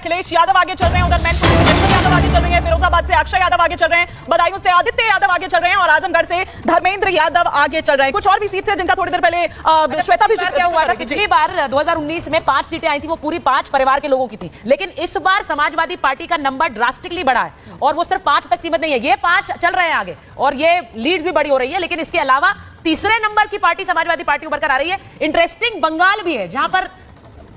अखिलेश यादव आगे चल रहे हैं, उधर मैनपुरी यादव आगे चल रही है, फिरोजाबाद से अक्षय यादव आगे चल रहे हैं, बदायूं से आदित्य यादव आगे चल रहे हैं और आजमगढ़ से धर्मेंद्र यादव आगे चल रहे हैं। कुछ और भी सीट है जिनका थोड़ी देर पहले श्वेता भी क्या हुआ था, पिछली बार 2019 में 5 सीटें आई थी, वो पूरी 5 परिवार के लोगों की थी, लेकिन इस बार समाजवादी पार्टी का नंबर ड्रास्टिकली बढ़ा है और वो सिर्फ 5 तक सीमित नहीं है, ये 5 चल रहे हैं आगे और ये लीड भी बड़ी हो रही है। लेकिन इसके अलावा तीसरे नंबर की पार्टी समाजवादी पार्टी उभर कर आ रही है। इंटरेस्टिंग बंगाल भी है, जहां पर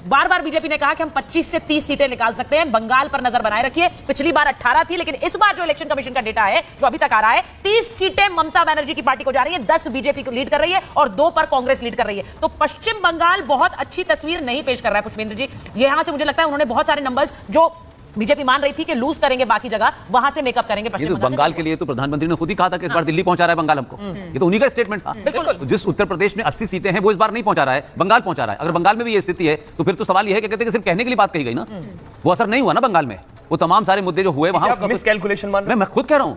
बार बार बीजेपी ने कहा कि हम 25 से 30 सीटें निकाल सकते हैं। बंगाल पर नजर बनाए रखिए, पिछली बार 18 थी, लेकिन इस बार जो इलेक्शन कमीशन का डेटा है जो अभी तक आ रहा है, 30 सीटें ममता बनर्जी की पार्टी को जा रही है, 10 बीजेपी को लीड कर रही है और 2 पर कांग्रेस लीड कर रही है। तो पश्चिम बंगाल बहुत अच्छी तस्वीर नहीं पेश कर रहा है पुष्पेंद्र जी। यहां से मुझे लगता है उन्होंने बहुत सारे नंबर्स जो बीजेपी मान रही थी कि लूज करेंगे बाकी जगह, वहां से मेकअप करेंगे। ये तो बंगाल के लिए तो प्रधानमंत्री ने खुद ही कहा था कि इस बार दिल्ली पहुंचा रहा है बंगाल हमको, ये तो उन्हीं का स्टेटमेंट था। तो जिस उत्तर प्रदेश में 80 सीटें हैं वो इस बार नहीं पहुंचा रहा है, बंगाल पहुंचा रहा है। अगर बंगाल में भी ये स्थिति है तो फिर तो सवाल ये है कि कहते हैं कि सिर्फ कहने के लिए बात कही गई ना, वो असर नहीं हुआ ना बंगाल में। वो तमाम सारे मुद्दे जो हुए वहां मिस कैलकुलेशन मान, मैं खुद कह रहा हूं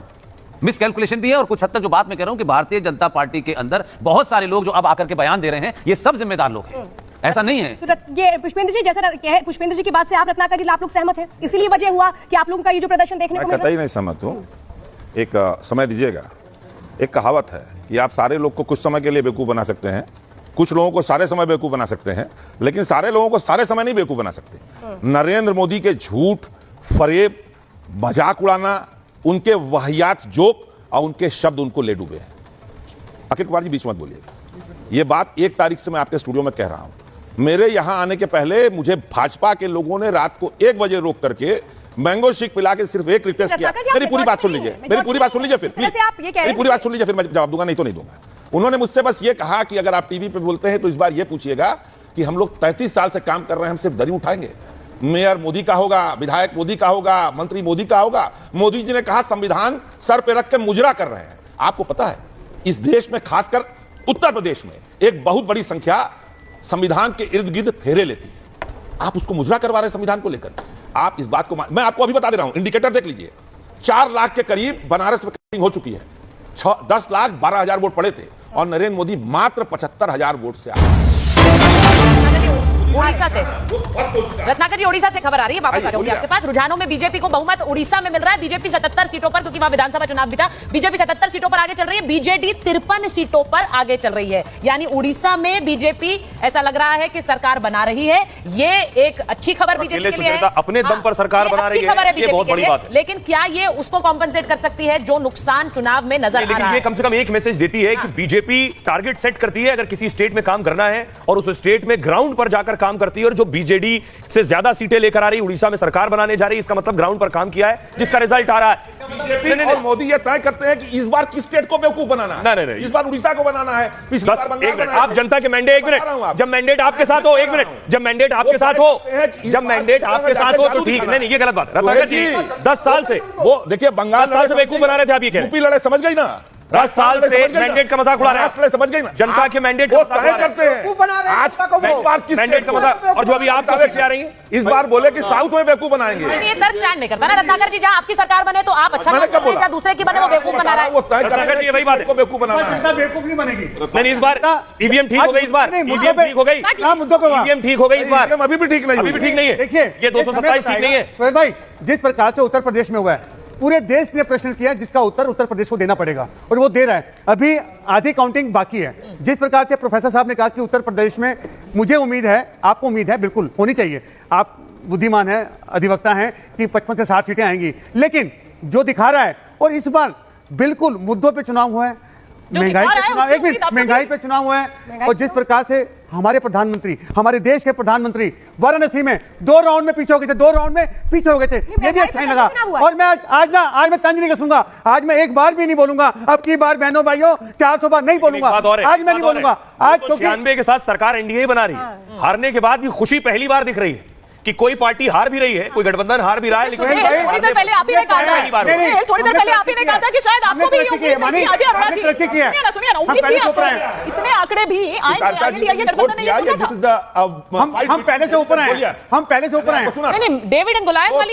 मिस कैलकुलेशन भी है और कुछ हद तक जो बात मैं कह रहा हूं कि भारतीय जनता पार्टी के अंदर बहुत सारे लोग जो अब आकर के बयान दे रहे हैं ये सब जिम्मेदार लोग हैं, ऐसा नहीं है। तो ये पुष्पेंद्र जी जैसा पुष्पेंद्र जी की बात से आप रत्नाकर जी आप लोग सहमत हैं, इसीलिए वजह हुआ कि आप लोगों का ये जो प्रदर्शन देखने को मिला? मैं कतई नहीं सहमत हूं। एक समय दीजिएगा। एक कहावत है कि आप सारे लोग को कुछ समय के लिए बेवकूफ बना सकते हैं, कुछ लोगों को सारे समय बेवकूफ बना सकते हैं, लेकिन सारे लोगों को सारे समय नहीं बेवकूफ बना सकते। नरेंद्र मोदी के झूठ, फरेब, मजाक उड़ाना, उनके वाहियात जोक और उनके शब्द उनको ले डूबे हैं। अखिल कुमार जी बीच मत बोलिएगा। ये बात 1 तारीख से मैं आपके स्टूडियो में कह रहा हूं। मेरे यहां आने के पहले मुझे भाजपा के लोगों ने रात को 1 बजे रोक करके मैंगो शेक पिला के सिर्फ एक रिक्वेस्ट किया। मेरी पूरी बात सुन लीजिए, मेरी पूरी बात सुन लीजिए, फिर प्लीज मेरी पूरी बात सुन लीजिए, फिर मैं जवाब दूंगा, नहीं तो नहीं दूंगा। उन्होंने मुझसे बस ये कहा कि अगर आप टीवी पे बोलते हैं तो इस बार ये पूछिएगा कि हम लोग 33 साल से काम कर रहे हैं, हम सिर्फ दरी उठाएंगे? मेयर मोदी का होगा, विधायक मोदी का होगा, मंत्री मोदी का होगा। मोदी जी ने कहा संविधान सर पे रख के मुजरा कर रहे हैं। आपको पता है इस देश में खासकर उत्तर प्रदेश में एक बहुत बड़ी संख्या संविधान के इर्द गिर्द फेरे लेती है, आप उसको मुजरा करवा रहे हैं संविधान को लेकर। आप इस बात को मैं आपको अभी बता दे रहा हूं, इंडिकेटर देख लीजिए। 4 लाख के करीब बनारस में काउंटिंग हो चुकी है, 10,12,000 वोट पड़े थे और नरेंद्र मोदी मात्र 75,000 वोट से आए। उड़ीसा से रत्नाकर जी, उड़ीसा से खबर आ रही है, वापस आ जाऊंगी आपके पास। रुझानों में बीजेपी को बहुमत उड़ीसा में मिल रहा है। बीजेपी 77 सीटों पर, क्योंकि वहां विधानसभा चुनाव भी था, बीजेपी 77 सीटों पर आगे चल रही है, बीजेडी 53 सीटों पर आगे चल रही है। यानी उड़ीसा में बीजेपी ऐसा लग रहा है कि सरकार बना रही है। ये एक अच्छी खबर बीजेपी के लिए है, अपने दम पर सरकार बना रही है, ये बहुत बड़ी बात है। लेकिन क्या ये उसको कॉम्पेंसेट कर सकती है जो नुकसान चुनाव में नजर आ रहा है? ये कम से कम एक मैसेज देती है कि बीजेपी टारगेट सेट करती है, अगर किसी स्टेट में काम करना है और उस स्टेट में ग्राउंड पर जाकर काम करती है, और जो बीजेडी से ज्यादा सीटें लेकर आ रही, उड़ीसा में सरकार बनाने जा रही, इसका मतलब ग्राउंड पर काम किया है, जिसका रिजल्ट आ रहा है। बीजेपी और मोदी ये तय करते हैं कि इस बार किस स्टेट को बेवकूफ बनाना है। नहीं, इस बार उड़ीसा को बनाना है, पिछली बार बंगाल एक मिनट, आप जनता के मैंडेट, एक मिनट, जब मैंडेट आपके साथ हो, एक मिनट, जब मैंडेट आपके साथ हो, जब मैंडेट आपके साथ हो तो ठीक। नहीं, ये गलत बात है रत्नाकर जी। 10 साल से वो देखिए बंगाल 10 साल से बेवकूफ बना रहे थे आप, ये कह रहे हैं। यूपी लड़े, समझ गई ना? 10 साल से मैंडेट का मजाक उड़ा रहे हैं, समझ गई ना? जनता के मैंडेट का मजाक उड़ा करते हैं आज मैंडेट का मजाक, और जो अभी आप आ रही है इस बार बोले कि साउथ में बेवकूफ बनाएंगे। ये तर्क स्टैंड नहीं करता ना रत्नाकर जी। जहां आपकी सरकार बने तो आप अच्छा काम कर रहे हैं, दूसरे की बने वो बेवकूफ बना रहा है। रत्नाकर जी, वही बात है, बेवकूफ बनाना है। बेवकूफ नहीं बनेगी। नहीं, इस बार ईवीएम ठीक हो गई, इस बार ईवीएम ठीक हो गई, मुद्दों पे ईवीएम ठीक हो गई इस बार। अभी भी ठीक नहीं, अभी भी ठीक नहीं है। देखिए, ये 227 ठीक नहीं है। सुरेश भाई, जिस प्रकार से उत्तर प्रदेश में हुआ है, पूरे देश ने प्रश्न किया जिसका उत्तर उत्तर प्रदेश को देना पड़ेगा और वो दे रहा है। अभी आधी काउंटिंग बाकी है। जिस प्रकार से प्रोफेसर साहब ने कहा कि उत्तर प्रदेश में मुझे उम्मीद है, आपको उम्मीद है, बिल्कुल होनी चाहिए, आप बुद्धिमान हैं, अधिवक्ता हैं, कि 55 से 60 सीटें आएंगी, लेकिन जो दिखा रहा है, और इस बार बिल्कुल मुद्दों पे चुनाव हुआ है, महंगाई पे चुनाव, एक मिनट, महंगाई पे चुनाव हुआ है, और जिस प्रकार से हमारे प्रधानमंत्री, हमारे देश के प्रधानमंत्री वाराणसी में 2 राउंड में पीछे हो गए थे, 2 राउंड में पीछे हो गए थे, ये भी अच्छा नहीं लगा। और मैं आज मैं तंज नहीं कसूंगा, आज मैं एक बार भी नहीं बोलूंगा, अब की बार बहनों भाइयों 400 बार नहीं बोलूंगा, आज मैं नहीं बोलूंगा। आज 96 के साथ सरकार एनडीए बना रही है, हारने के बाद भी खुशी पहली बार दिख रही है कि कोई पार्टी हार भी रही है, कोई गठबंधन हार भी रहा है, लेकिन थोड़ी देर पहले आप ही ने कहा था, थोड़ी देर पहले आप ही ने कहा था कि शायद आपको भी उम्मीद नहीं थी। अरोड़ा जी, सुनिए ना, उम्मीद थी आपको, इतने आंकड़े भी आएंगे, ये गठबंधन नहीं है। हम पहले से ऊपर आए, हम पहले से ऊपर आए। नहीं, डेविड एंड गोलायत वाली,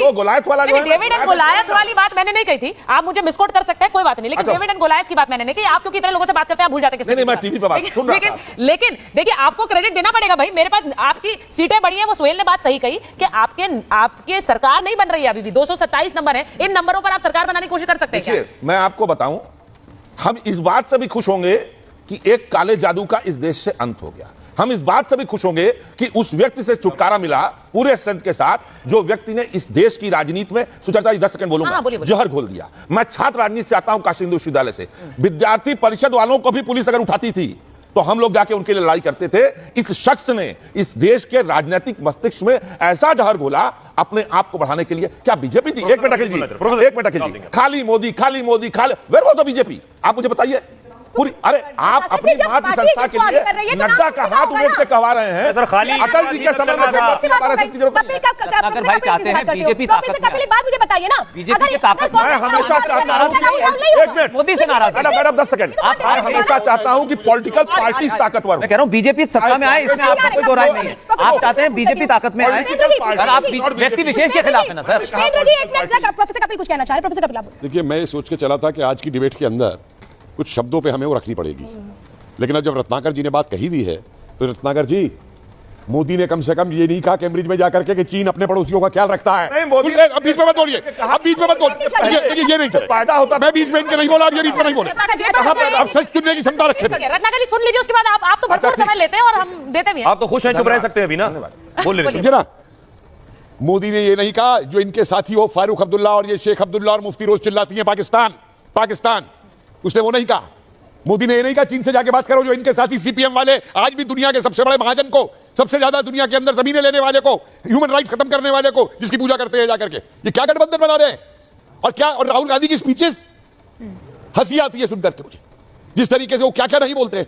डेविड एंड गोलायत वाली बात मैंने नहीं कही थी। आप मुझे मिसकोट कर सकते हैं, कोई बात नहीं, लेकिन डेविड एंड गोलायत की बात मैंने नहीं कही। आप क्योंकि इतने लोगों से बात करते हैं, आप भूल जाते हैं। लेकिन देखिए, आपको क्रेडिट देना पड़ेगा भाई। मेरे पास आपकी सीटें बढ़ी है, वो सोहेल ने बात सही कही, कि आपके सरकार नहीं बन रही है, अभी भी 227 नंबर है, इन नंबरों पर आप सरकार बनाने की कोशिश कर सकते हैं क्या? देखिए, मैं आपको बताऊं, हम इस बात से भी खुश होंगे कि एक काले जादू का इस देश से अंत हो गया। हम इस बात से भी खुश होंगे कि उस व्यक्ति से छुटकारा मिला पूरे स्ट्रेंथ के साथ, जो व्यक्ति ने इस देश की राजनीति में, सुचरिता जी 10 सेकंड बोलूंगा, बोलिए। जहर घोल दिया। मैं छात्र राजनीति से आता हूं, काशी हिंदू विश्वविद्यालय से। विद्यार्थी परिषद वालों को भी पुलिस अगर उठाती थी तो हम लोग जाके उनके लिए लड़ाई करते थे। इस शख्स ने इस देश के राजनीतिक मस्तिष्क में ऐसा जहर घोला अपने आप को बढ़ाने के लिए। क्या बीजेपी थी? एक मिनट अखिल जी, एक मिनट अखिल जी, खाली मोदी खाली मोदी खाली, वेयर वाज द बीजेपी? आप मुझे बताइए पूरी। अरे आप अपनी मातृ संस्था के लिए नड्डा का हाथ उमेश के कहवा रहे हैं। सर, खाली अटल जी के समय में अगर भाई चाहते हैं बीजेपी ताकत में, बात मुझे बताइए ना, बीजेपी की ताकत मैं हमेशा चाहता हूं, एक मिनट, मोदी से नाराज हैं। मैडम 10 सेकंड, मैं हमेशा चाहता हूं कि पॉलिटिकल पार्टीज ताकतवर हो। मैं कह रहा हूं बीजेपी सत्ता में आए, इसमें आपका कोई दो राय नहीं है। आप चाहते हैं बीजेपी ताकत में आए, और आप व्यक्ति विशेष के खिलाफ है ना सर? पुष्पेंद्र जी एक मिनट, प्रोफेसर कपिल कुछ कहना चाह रहे हैं। प्रोफेसर कपिल आप देखिए, मैं सोच के चला था कि आज की डिबेट के अंदर कुछ शब्दों पे हमें वो रखनी पड़ेगी, लेकिन अब जब रत्नाकर जी ने बात कही दी है तो रत्नाकर जी, मोदी ने कम से कम ये नहीं कहा कैम्ब्रिज में जाकर के कि चीन अपने पड़ोसियों का ख्याल रखता है। नहीं, मोदी अब बीच में मत बोलिए, अब बीच में मत बोलिए, ये नहीं चले। फायदा होता, मैं बीच में इनके नहीं बोला, ये बीच में नहीं बोले। अब सच सुनने की क्षमता रखे। रत्नाकर जी सुन लीजिए, उसके बाद आप तो भरपूर समय लेते हैं और हम देते भी हैं। आप तो खुश हैं, चुप रह सकते हैं अभी ना, बोल ले। समझे ना, मोदी ने ये नहीं कहा जो इनके साथी हो फारूक अब्दुल्ला और ये शेख अब्दुल्ला और मुफ्ती रोज चिल्लाती हैं पाकिस्तान पाकिस्तान, उसने वो नहीं कहा। मोदी ने ये नहीं कहा चीन से जाके बात करो, जो इनके साथी सीपीएम वाले आज भी दुनिया के सबसे बड़े महाजन को, सबसे ज्यादा दुनिया के अंदर जमीनें लेने वाले को, ह्यूमन राइट्स खत्म करने वाले को, जिसकी पूजा करते हैं जाकर के, ये क्या गठबंधन बना रहे हैं? और क्या, और राहुल गांधी की स्पीचेस, हंसी आती है सुनकर के मुझे, जिस तरीके से वो क्या क्या नहीं बोलते हैं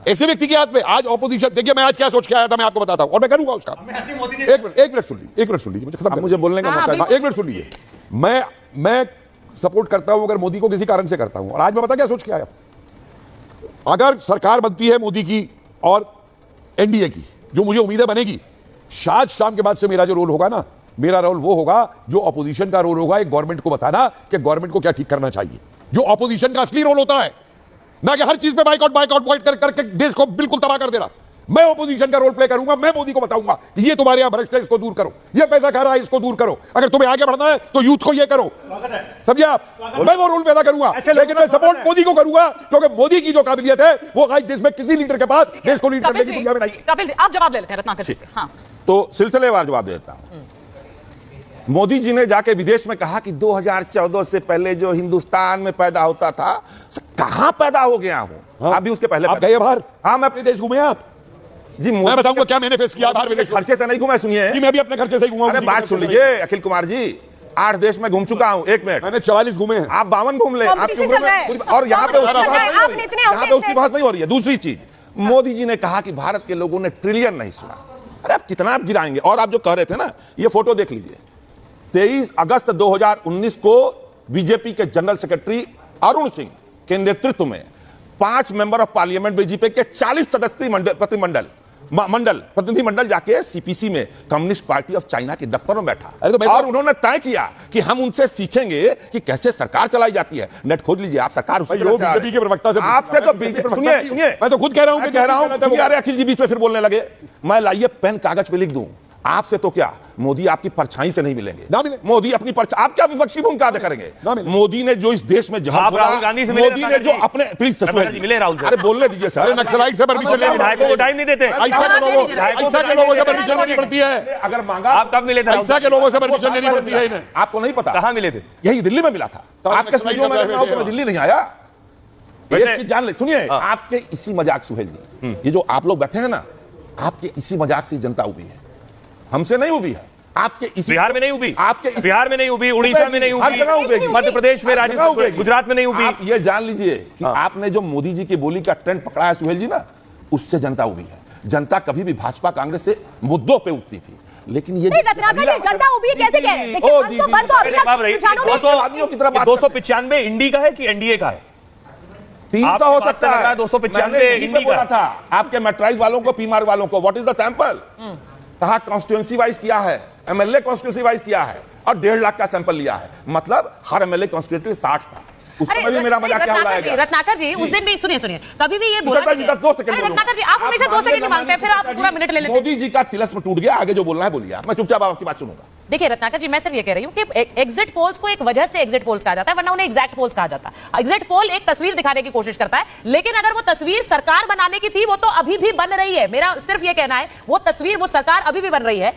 ऐसे व्यक्ति के हाथ में। आज ऑपोजिशन, देखिए मैं आज क्या सोच के आया था, मैं आपको बताता हूं और मैं करूंगा उसका। एक मिनट सुन लीजिए, मुझे खत्म, मुझे बोलने का मौका, एक मिनट सुन लीजिए। मैं सपोर्ट करता हूं अगर मोदी को किसी कारण से करता हूं, और आज मैं बता क्या सोच के आया। अगर सरकार बनती है मोदी की और एनडीए की, जो मुझे उम्मीद है बनेगी, शायद शाम के बाद से मेरा जो रोल होगा ना, मेरा रोल वो होगा जो ऑपोजिशन का रोल होगा, एक गवर्नमेंट को बताना कि गवर्नमेंट को क्या ठीक करना चाहिए, जो ऑपोजिशन का असली रोल होता है, ना कि हर चीज पे बाइकआउट करके देश को बिल्कुल तबाह कर देना। मैं ऑपोजिशन का रोल प्ले करूंगा, मैं मोदी को बताऊंगा कि ये तुम्हारे यहां भ्रष्ट है, इसको दूर करो, ये पैसा खा रहा है, इसको दूर करो, अगर तुम्हें आगे बढ़ना है तो यूथ को ये करो, समझे आप? मैं वो रोल पैदा करूंगा, लेकिन मैं सपोर्ट मोदी को करूंगा, क्योंकि मोदी की जो काबिलियत है वो आज देश में किसी लीडर के पास देश को लीड करने की दुनिया में नहीं। कपिल जी आप जवाब ले लेते हैं रत्नाकर जी से। हाँ, तो सिलसिलेवार जवाब देता हूं। मोदी जी ने जाके विदेश में कहा कि 2014 से पहले जो हिंदुस्तान में पैदा होता था, कहां पैदा हो गया हूं। आप भी उसके पहले आप गए बाहर? हाँ, मैं अपने देश घूमे आप जी, मैं बताऊंगा क्या मैंने फेस किया बाहर विदेश। खर्चे से नहीं घूमा, सुनिए जी, मैं भी अपने खर्चे से ही घूमा। अरे बात सुन लीजिए अखिल कुमार जी, 8 देश में घूम चुका हूं। एक मिनट, मैंने 44 घूमे हैं, आप 52 घूम ले, आपकी उम्र में, और यहाँ पे उसकी बहस नहीं हो रही है। दूसरी चीज, मोदी जी ने कहा कि भारत के लोगों ने ट्रिलियन नहीं सुना। अरे आप कितना आप गिराएंगे? और आप जो कह रहे थे ना, ये फोटो देख लीजिए, 23 अगस्त 2019 को बीजेपी के जनरल सेक्रेटरी अरुण सिंह के नेतृत्व में 5 मेंबर ऑफ पार्लियामेंट बीजेपी के 40 सदस्यीय प्रतिनिधि मंडल जाके सीपीसी में, कम्युनिस्ट पार्टी ऑफ चाइना के दफ्तर में बैठा, और उन्होंने तय किया कि हम उनसे सीखेंगे कि कैसे सरकार चलाई जाती है। नेट खोज लीजिए आप, सरकार बीजेपी के प्रवक्ता से आपसे तो सुनिए, मैं तो खुद कह रहा हूं, अरे अखिल जी बीच में फिर बोलने लगे। मैं लाइए पेन कागज पे लिख दूं, आपसे तो क्या, मोदी आपकी परछाई से नहीं मिलेंगे, ना मिले। मोदी अपनी परछाई, आप क्या विपक्षी भूमिका अदा करेंगे? मोदी ने जो इस देश में जहां आप राहुल गांधी से मोदी ने जो अपने, प्लीज मिले राहुल से, अरे बोलने दीजिए सर। नक्सलाइट से परमिशन लेनी, विधायकों को टाइम नहीं देते, ऐसा के लोगों से परमिशन लेनी पड़ती है। अगर मांगा, आप कब मिले थे? ऐसा के लोगों से परमिशन लेनी पड़ती है इन्हें। आपको नहीं पता कहां मिले थे? यही दिल्ली में मिला था। आपके स्टूडियो में मैं दिल्ली नहीं आया। एक चीज जान ले, सुनिए, आपके इसी मजाक सुहेल जी, ये जो आप लोग बैठे हैं ना, आपके इसी मजाक से जनता उबी है, हमसे नहीं उबी है। आपके इसी, बिहार में नहीं उबी, आपके बिहार में नहीं उबी, उड़ीसा में नहीं उबी, मध्य प्रदेश में, राजस्थान में, गुजरात में नहीं उबी। आप ये जान लीजिए कि आपने जो मोदी जी की बोली का ट्रेंड पकड़ा है सुहेल जी ना, उससे जनता उबी है। जनता कभी भी भाजपा कांग्रेस से मुद्दों पे उठती थी, लेकिन ये जनता उबी कैसे कह रहे हैं? 295 इंडी का है कि एनडीए का है? 300 हो सकता है। 295 इंडी का था। आपके मैट्राइज वालों को, पीमार वालों को, व्हाट इज द सैंपल? कहा कॉन्स्टिट्यूएंसी वाइज किया है, एमएलए कॉन्स्टिट्यूएंसी वाइज किया है, और 1.5 लाख का सैंपल लिया है। मतलब हर एमएलए कॉन्स्टिट्यूएंसी 60 था। उस समय भी मेरा मजाक क्या उड़ाया गया? रत्नाकर जी उस दिन भी सुनिए कभी भी ये बोला सुचेता जी, 2 सेकंड अरे रत्नाकर जी आप हमेशा 2 सेकंड मांगते हैं, फिर आप पूरा मिनट ले लेते हैं। मोदी जी का तिलस्म टूट गया, आगे जो बोलना है बोलिए, मैं चुपचाप आपकी बात सुनूंगा। देखिए रत्नाकर जी, मैं सिर्फ ये कह रही हूँ कि एग्जिट पोल्स को एक वजह से एग्जिट पोल्स कहा जाता है, वरना उन्हें एग्जैक्ट पोल्स कहा जाता है। एग्जिट पोल एक तस्वीर दिखाने की कोशिश करता है, लेकिन अगर वो तस्वीर सरकार बनाने की थी, वो तो अभी भी बन रही है। मेरा सिर्फ ये कहना है, वो तस्वीर, वो सरकार अभी भी बन रही है।